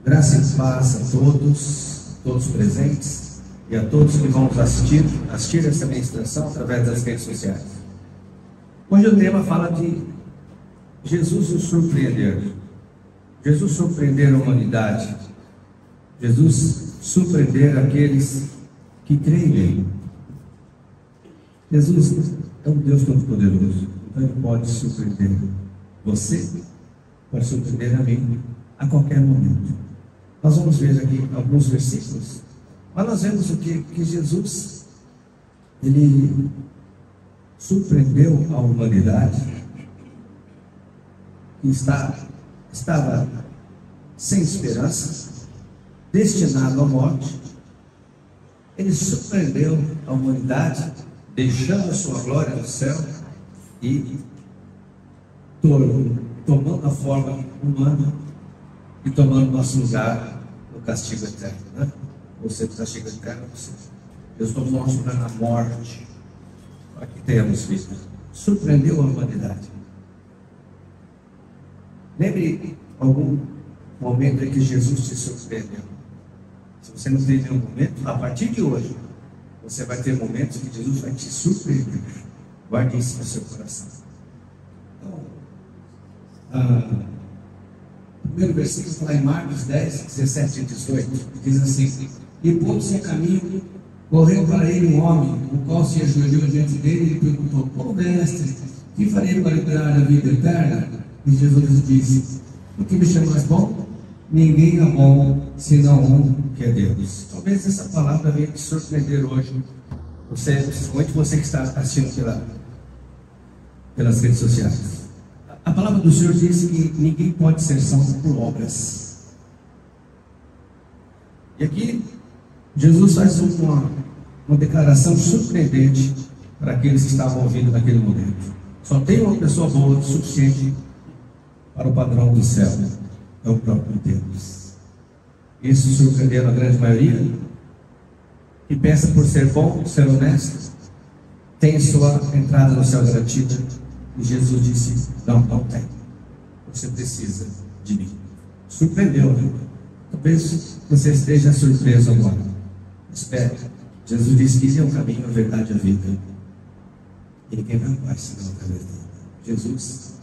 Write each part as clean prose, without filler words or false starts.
Graça e paz a todos presentes e a todos que vão assistir essa ministração através das redes sociais. Hoje o tema fala de Jesus nos surpreender. Jesus surpreender a humanidade. Jesus surpreender aqueles que creem nele. Jesus é um Deus todo-poderoso, então ele pode surpreender você, pode surpreender a mim a qualquer momento. Nós vamos ver aqui alguns versículos, mas nós vemos o que Jesus, ele surpreendeu a humanidade que estava sem esperança, destinado à morte. Ele surpreendeu a humanidade, deixando a sua glória no céu e tomando a forma humana e tomando nosso lugar no castigo eterno, né? Você do castigo eterno, Deus tomou nosso lugar na morte para que tenhamos visto. Surpreendeu a humanidade. Lembre algum momento em que Jesus te surpreendeu. Se você não teve nenhum momento, a partir de hoje você vai ter momentos que Jesus vai te surpreender. Guarde isso no seu coração. Então, o primeiro versículo está em Marcos 10, 17 e 18, diz assim: e pondo-se a caminho, correu para ele um homem, o qual se ajoelhou diante dele e perguntou: ô mestre, que farei para entrar na vida eterna? E Jesus disse: o que me chamas bom? Ninguém é bom senão um, que é Deus. Talvez essa palavra venha te surpreender hoje, principalmente você que está assistindo pelas redes sociais. A palavra do Senhor diz que ninguém pode ser salvo por obras. E aqui Jesus faz uma declaração surpreendente para aqueles que estavam ouvindo naquele momento. Só tem uma pessoa boa o suficiente para o padrão do céu, é o próprio Deus. Isso surpreendeu a grande maioria, que pensa por ser bom, ser honesto, tem sua entrada no céu garantida. E Jesus disse: não tem. Você precisa de mim. Surpreendeu, né? Talvez você esteja surpreso agora. Espere. Jesus disse que ele é o caminho, a verdade e a vida. E ninguém vai mais senão através dele. Jesus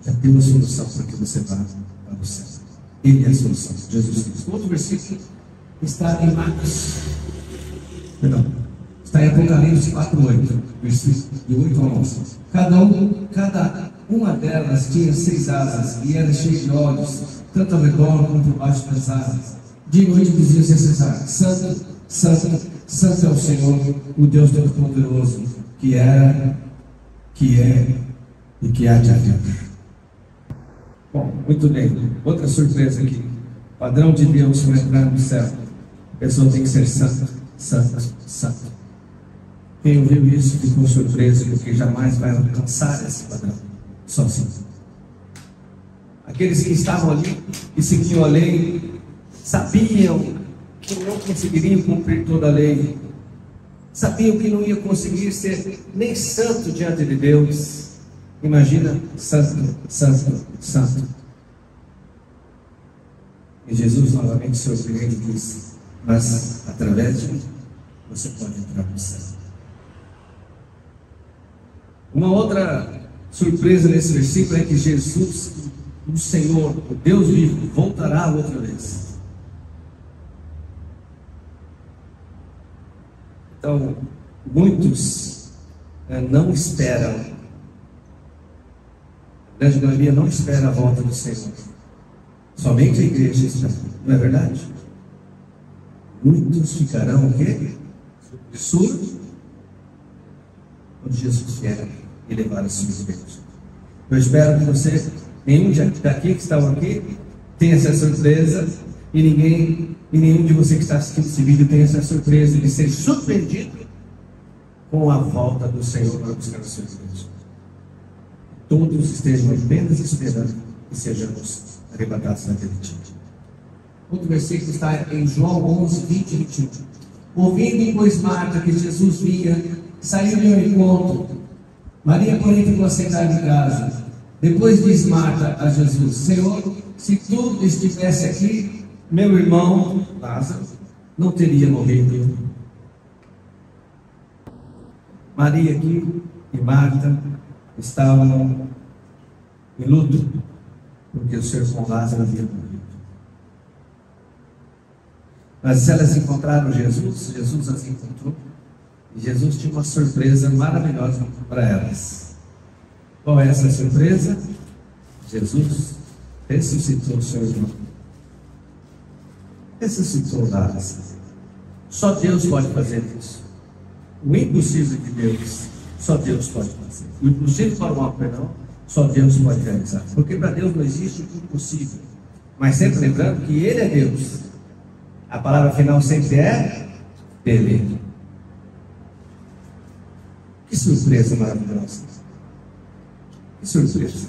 já deu a solução para que você vá para o céu. Ele é a solução. Jesus Cristo. Outro versículo está em Marcos. Está em Apocalipse 4:8, versículo de 8 a 11. Cada uma delas tinha 6 asas e era cheia de olhos, tanto ao redor como por baixo das asas. De noite dizia-se a cessar: Santo, Santo, Santo é o Senhor, o Deus Todo-Poderoso, que era, que é e que há de vir. Bom, muito bem. Outra surpresa aqui. Padrão de Deus para entrar no céu. A pessoa tem que ser santa, santa, santa. Quem ouviu isso ficou surpreso, porque jamais vai alcançar esse padrão sozinho. Aqueles que estavam ali e seguiam a lei sabiam que não conseguiriam cumprir toda a lei, sabiam que não ia conseguir ser nem santo diante de Deus. Imagina, santo, santo, santo. E Jesus novamente surpreende e diz: mas através de mim você pode entrar no céu. Uma outra surpresa nesse versículo é que Jesus, o Senhor, o Deus vivo, voltará outra vez. Então, muitos não esperam, a grande maioria não espera a volta do Senhor. Somente a igreja espera, não é verdade? Muitos ficarão o quê? Surdos quando Jesus vier e levar as suas vidas. Eu espero que você, nenhum daqui que estão aqui, tenha essa surpresa, e nenhum de vocês que está assistindo esse vídeo tenha essa surpresa de ser surpreendido com a volta do Senhor para buscar as suas vidas. Todos estejam apenas esperando e sejamos arrebatados naquele dia. Outro versículo está em João 11, 20 e 21. Ouvindo, pois, Marta que Jesus vinha, saiu-lhe ao encontro. Maria, porém, ficou sentada em casa. Depois diz Marta a Jesus: Senhor, se tu estivesse aqui, meu irmão Lázaro não teria morrido. Maria aqui e Marta estavam em luto, porque o seu irmão Lázaro havia morrido. Mas elas encontraram Jesus, Jesus as encontrou, e Jesus tinha uma surpresa maravilhosa para elas. Qual é essa surpresa? Jesus ressuscitou o seu irmão. Ressuscitou Lázaro. Só Deus pode fazer isso. O impossível de Deus, só Deus pode fazer. O impossível para o homem, perdão, só Deus pode realizar. Porque para Deus não existe o impossível. Mas sempre lembrando que Ele é Deus. A palavra final sempre é dele. Que surpresa maravilhosa. Que surpresa.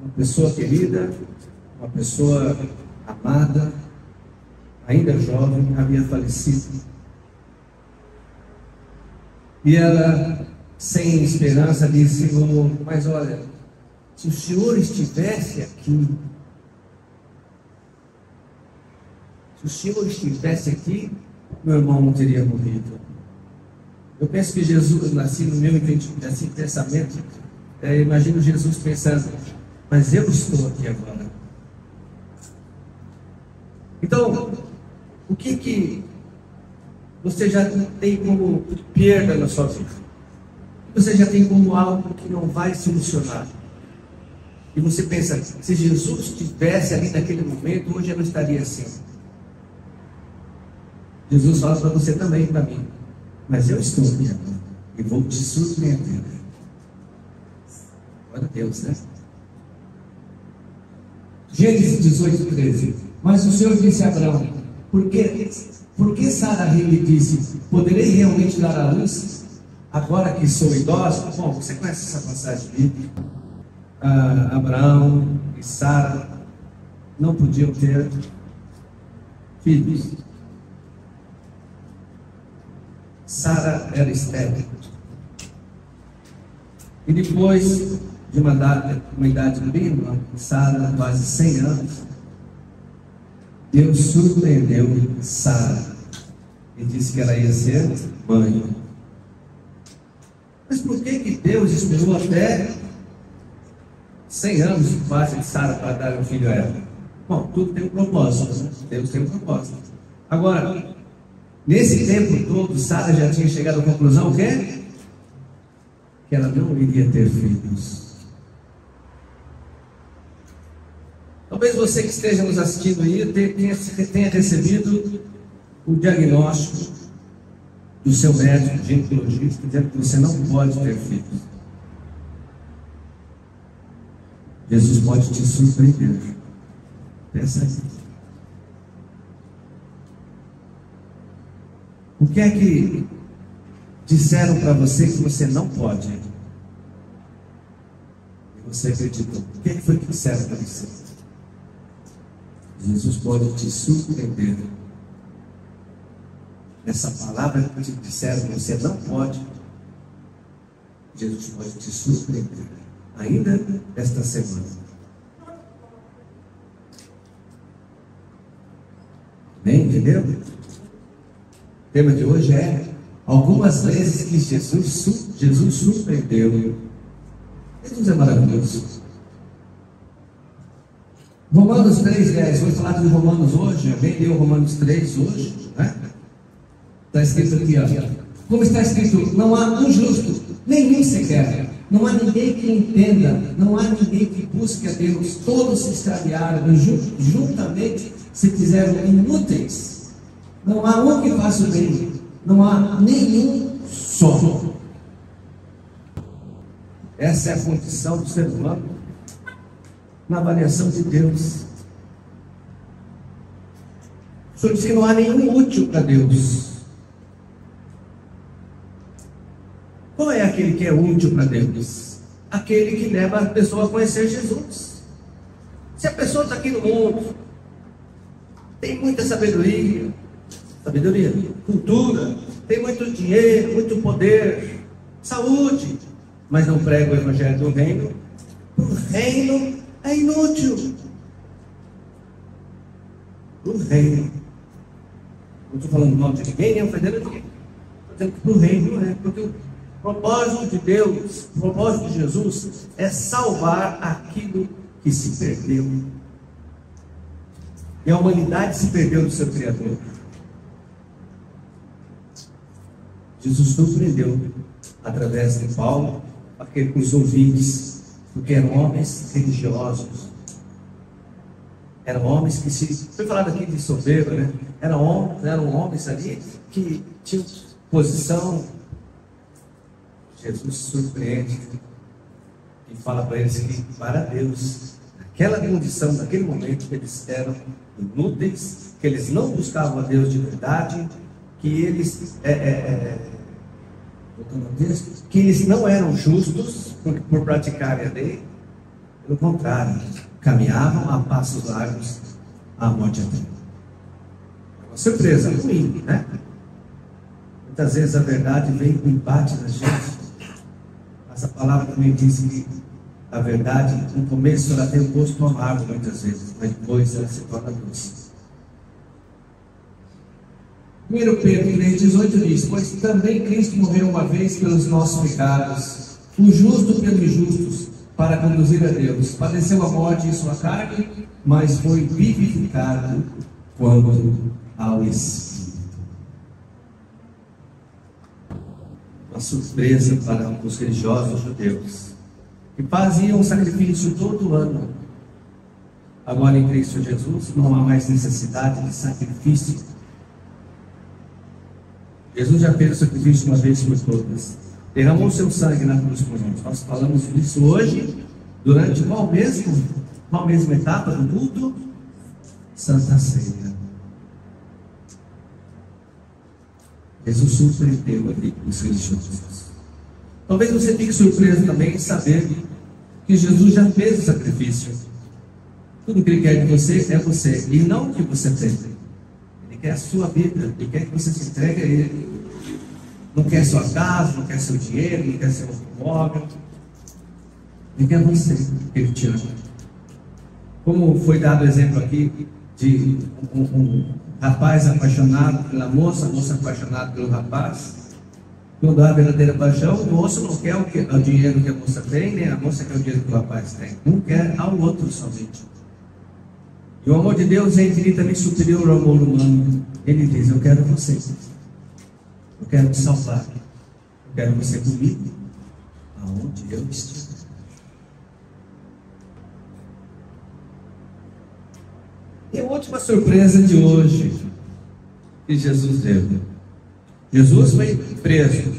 Uma pessoa querida, uma pessoa amada, ainda jovem, havia falecido. E ela, sem esperança, disse: Senhor, mas olha, se o Senhor estivesse aqui, se o Senhor estivesse aqui, meu irmão não teria morrido. Eu penso que Jesus, assim, no meu assim, pensamento, imagino Jesus pensando: mas eu estou aqui agora. Então, o que você já tem como perda na sua vida? Você já tem como algo que não vai solucionar? E você pensa: se Jesus estivesse ali naquele momento, hoje eu não estaria assim. Jesus fala para você também, para mim: mas eu estou aqui agora e vou te surpreender. Glória a Deus, né? Gênesis 18, 13. Mas o Senhor disse a Abraão: por que Sara lhe disse: poderei realmente dar à luz agora que sou idosa? Bom, você conhece essa passagem bíblica. Abraão e Sara não podiam ter filhos. Sara era estéril. E depois de uma idade mínima, Sara, quase 100 anos, Deus surpreendeu Sara e disse que ela ia ser mãe. Mas por que Deus esperou até 100 anos quase de Sara para dar um filho a ela? Bom, tudo tem um propósito, né? Deus tem um propósito. Agora, nesse tempo todo, Sara já tinha chegado à conclusão o quê? Que ela não iria ter filhos. Talvez você que esteja nos assistindo aí tenha recebido o diagnóstico do seu médico ginecologista dizendo que você não pode ter filhos. Jesus pode te surpreender. Pensa assim. O que é que disseram para você que você não pode? E você acreditou. O que é que foi que disseram para você? Jesus pode te surpreender. Essa palavra que te disseram que você não pode, Jesus pode te surpreender, ainda esta semana. Bem, entendeu? O tema de hoje é algumas vezes que Jesus surpreendeu. Jesus é maravilhoso. Romanos 3, 10. Vou falar de Romanos hoje. Alguém leu Romanos 3 hoje, né? Está escrito aqui, ó. Como está escrito: não há um justo, nenhum sequer. Não há ninguém que entenda, não há ninguém que busque a Deus. Todos se extraviaram, juntamente se fizeram inúteis. Não há um que faça o bem, não há nenhum só. Essa é a condição do ser humano na avaliação de Deus. O Senhor disse que não há nenhum útil para Deus. Qual é aquele que é útil para Deus? Aquele que leva a pessoa a conhecer Jesus. Se a pessoa está aqui no mundo, tem muita sabedoria, cultura, tem muito dinheiro, muito poder, saúde, mas não prega o evangelho do reino, o reino é inútil. O reino. Não estou falando mal de ninguém, nem ofendendo ninguém. Estou dizendo que o reino é, porque o propósito de Deus, o propósito de Jesus é salvar aquilo que se perdeu. E a humanidade se perdeu do seu Criador. Jesus surpreendeu através de Paulo os ouvintes, porque eram homens religiosos. Eram homens que foi falado aqui de soberba, né? Eram homens ali que tinham posição. Jesus surpreende e fala para eles que, para Deus, naquela condição, naquele momento, eles eram inúteis, que eles não buscavam a Deus de verdade, que eles que eles não eram justos por praticarem a lei. Pelo contrário, caminhavam a passos largos à morte eterna. Uma surpresa ruim, né? Muitas vezes a verdade vem com embate na gente, mas a palavra também diz que a verdade, no começo, ela tem um gosto amargo muitas vezes, mas depois ela se torna doce. 1 Pedro 3,18 diz: pois também Cristo morreu uma vez pelos nossos pecados, o justo pelos injustos, para conduzir a Deus. Padeceu a morte em sua carne, mas foi vivificado quanto ao Espírito. Uma surpresa para os religiosos judeus, que faziam sacrifício todo ano. Agora em Cristo Jesus não há mais necessidade de sacrifício. Jesus já fez o sacrifício uma vez por todas. Derramou seu sangue na cruz por nós. Nós falamos disso hoje, durante qual mesma etapa do culto? Santa Ceia. Jesus surpreendeu ali os religiosos. Talvez você fique surpreso também em saber que Jesus já fez o sacrifício. Tudo que Ele quer de você é você, e não o que você tem. Ele quer a sua vida, Ele quer que você se entregue a Ele. Não quer sua casa, não quer seu dinheiro, não quer seu automóvel. Ele quer você, Ele te ama. Como foi dado o exemplo aqui de um rapaz apaixonado pela moça, a moça apaixonada pelo rapaz. Quando há a verdadeira paixão, o moço não quer o dinheiro que a moça tem, nem a moça quer o dinheiro que o rapaz tem. Um quer ao outro somente. E o amor de Deus é infinitamente superior ao amor humano. Ele diz: eu quero você. Eu quero te salvar. Eu quero você comigo, aonde eu estiver. E a última surpresa de hoje que Jesus deu. Jesus foi preso,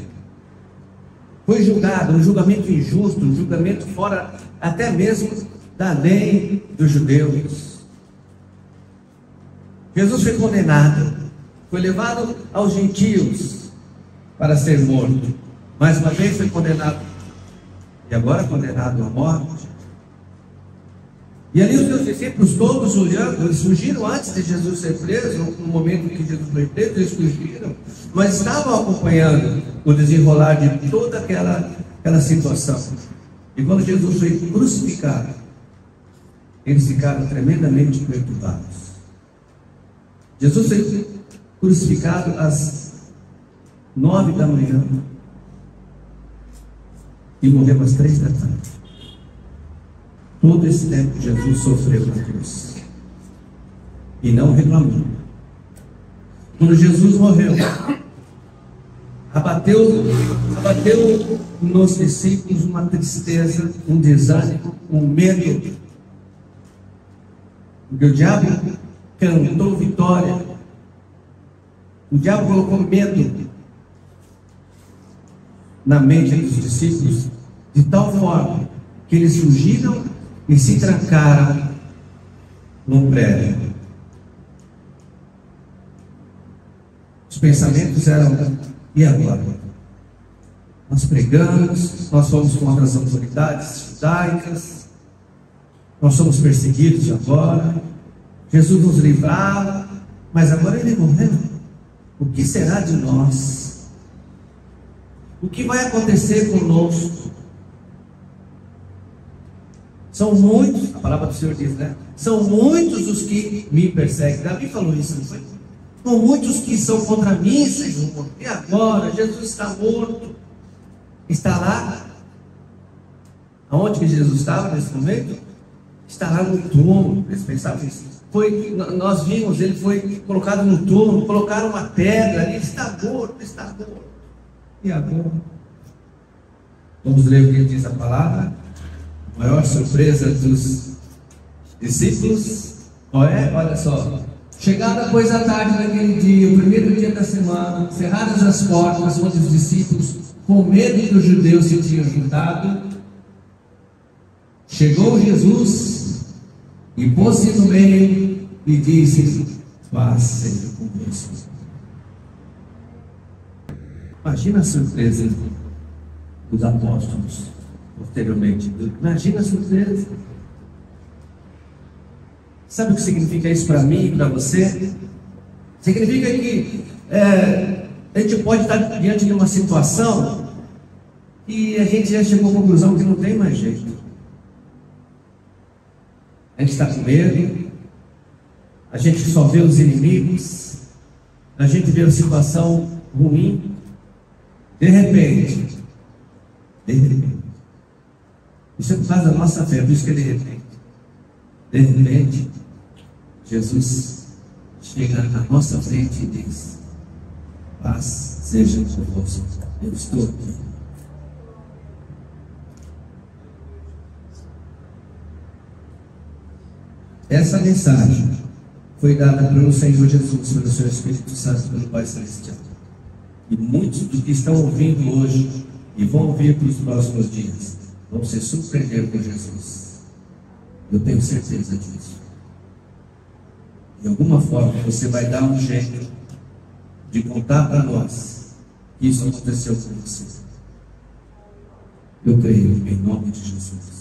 foi julgado, um julgamento injusto, um julgamento fora até mesmo da lei dos judeus. Jesus foi condenado, foi levado aos gentios para ser morto. Mais uma vez foi condenado, e agora condenado à morte. E ali os seus discípulos todos olhando, eles fugiram antes de Jesus ser preso. No momento em que Jesus foi preso, eles fugiram, mas estavam acompanhando o desenrolar de toda aquela situação. E quando Jesus foi crucificado, eles ficaram tremendamente perturbados. Jesus foi crucificado às 9 da manhã e morreu às 3 da tarde. Todo esse tempo Jesus sofreu na cruz e não reclamou. Quando Jesus morreu, abateu nos discípulos uma tristeza, um desânimo, um medo. Porque o diabo cantou vitória. O diabo colocou medo na mente dos discípulos, de tal forma que eles fugiram e se trancaram num prédio. Os pensamentos eram: e agora? Nós pregamos, nós fomos contra as autoridades judaicas, nós somos perseguidos agora, Jesus nos livrava, mas agora Ele morreu. O que será de nós? O que vai acontecer conosco? São muitos, a palavra do Senhor diz, né? São muitos os que me perseguem. Davi falou isso, não foi? São muitos que são contra mim, Senhor. E agora? Jesus está morto. Está lá. Aonde que Jesus estava nesse momento? Está lá no túmulo. Eles pensavam isso. Nós vimos, ele foi colocado no túmulo, colocaram uma pedra ali. Está morto, está morto. E agora? Vamos ler o que diz a palavra. A maior surpresa dos discípulos. Olha só. Chegada, pois, a tarde daquele dia, o primeiro dia da semana, cerradas as portas, onde os discípulos, com medo que os judeus se tinham juntado, chegou Jesus e pôs-se no meio e disse: paz seja convosco. Imagina a surpresa dos apóstolos posteriormente. Imagina a surpresa. Sabe o que significa isso para mim e para você? Significa que a gente pode estar diante de uma situação e a gente já chegou à conclusão que não tem mais jeito. A gente está com medo, a gente só vê os inimigos, a gente vê a situação ruim. De repente, isso é por causa da nossa fé, por isso que de repente, Jesus chega na nossa frente e diz: paz seja convosco, eu estou aqui. Essa mensagem foi dada pelo Senhor Jesus, pelo seu Espírito Santo, pelo Pai Celestial. E muitos dos que estão ouvindo hoje e vão ouvir para os próximos dias vão se surpreender com Jesus. Eu tenho certeza disso. De alguma forma você vai dar um jeito de contar para nós que isso aconteceu com você. Eu creio em nome de Jesus.